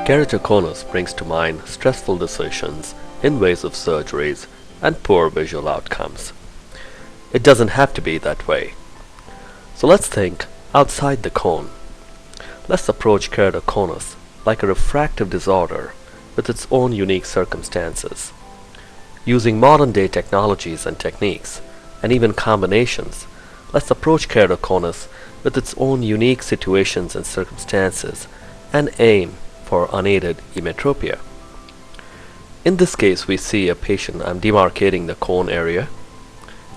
Keratoconus brings to mind stressful decisions, invasive surgeries, and poor visual outcomes. It doesn't have to be that way. So let's think outside the cone. Let's approach keratoconus like a refractive disorder with its own unique circumstances. Using modern-day technologies and techniques, and even combinations, let's approach keratoconus with its own unique situations and circumstances and aim for unaided emmetropia. In this case, we see a patient. I'm demarcating the cone area,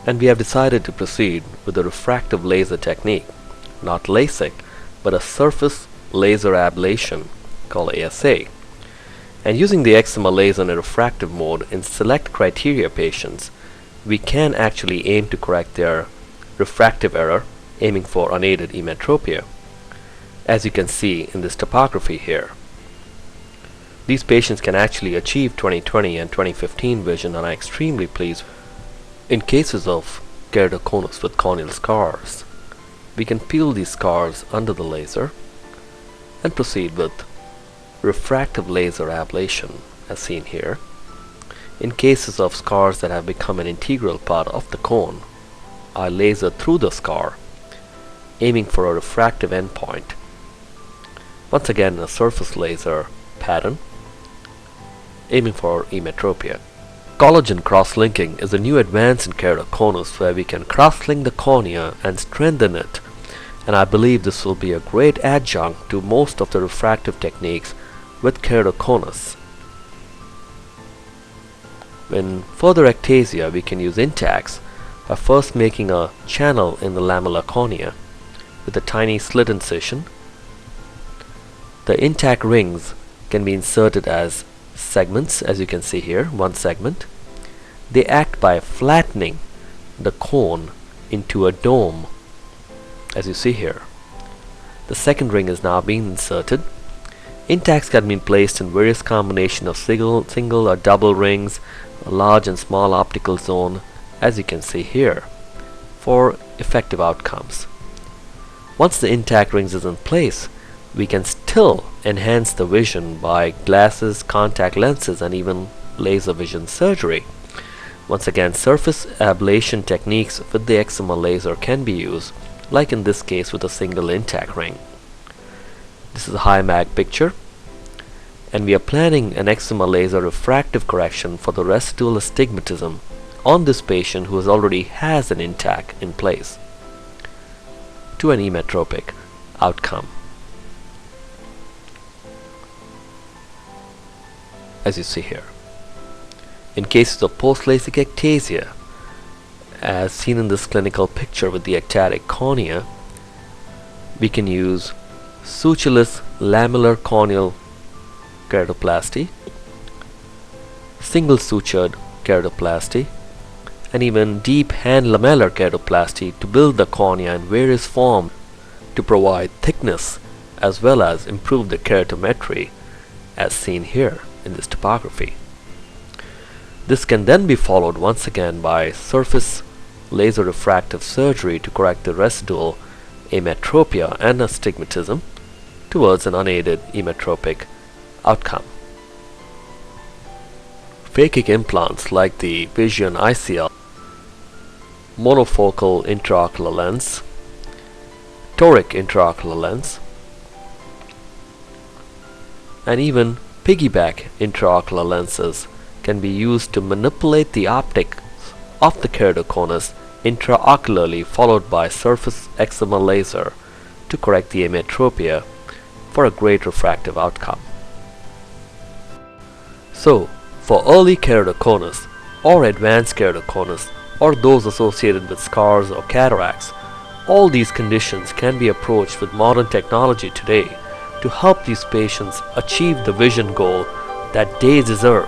and we have decided to proceed with a refractive laser technique, not LASIK, but a surface laser ablation called ASA. And using the excimer laser in a refractive mode in select criteria patients, we can actually aim to correct their refractive error, aiming for unaided emmetropia, as you can see in this topography here. These patients can actually achieve 20/20 and 20/15 vision, and I'm extremely pleased. In cases of keratoconus with corneal scars, we can peel these scars under the laser and proceed with refractive laser ablation as seen here. In cases of scars that have become an integral part of the cone, I laser through the scar, aiming for a refractive endpoint. Once again, a surface laser pattern, aiming for emmetropia. Collagen cross-linking is a new advance in keratoconus where we can cross-link the cornea and strengthen it, and I believe this will be a great adjunct to most of the refractive techniques with keratoconus. In further ectasia, we can use Intacs by first making a channel in the lamellar cornea with a tiny slit incision. The Intac rings can be inserted as segments, as you can see here, one segment. They act by flattening the cone into a dome, as you see here. The second ring is now being inserted. Intacs can be placed in various combinations of single or double rings, a large and small optical zone, as you can see here, for effective outcomes. Once the Intac rings is in place, we can still enhance the vision by glasses, contact lenses, and even laser vision surgery. Once again, surface ablation techniques with the excimer laser can be used, like in this case with a single Intac ring. This is a high mag picture, and we are planning an excimer laser refractive correction for the residual astigmatism on this patient who already has an Intac in place to an emmetropic outcome. As you see here, in cases of post-LASIK ectasia, as seen in this clinical picture with the ectatic cornea, we can use sutureless lamellar corneal keratoplasty, single sutured keratoplasty, and even deep hand lamellar keratoplasty to build the cornea in various forms to provide thickness as well as improve the keratometry, as seen here in this topography. This can then be followed once again by surface laser refractive surgery to correct the residual emmetropia and astigmatism towards an unaided emmetropic outcome. Phakic implants like the Vision ICL, monofocal intraocular lens, toric intraocular lens, and even piggyback intraocular lenses can be used to manipulate the optics of the keratoconus intraocularly, followed by surface excimer laser to correct the emmetropia for a great refractive outcome. So, for early keratoconus or advanced keratoconus or those associated with scars or cataracts, all these conditions can be approached with modern technology today to help these patients achieve the vision goal that they deserve.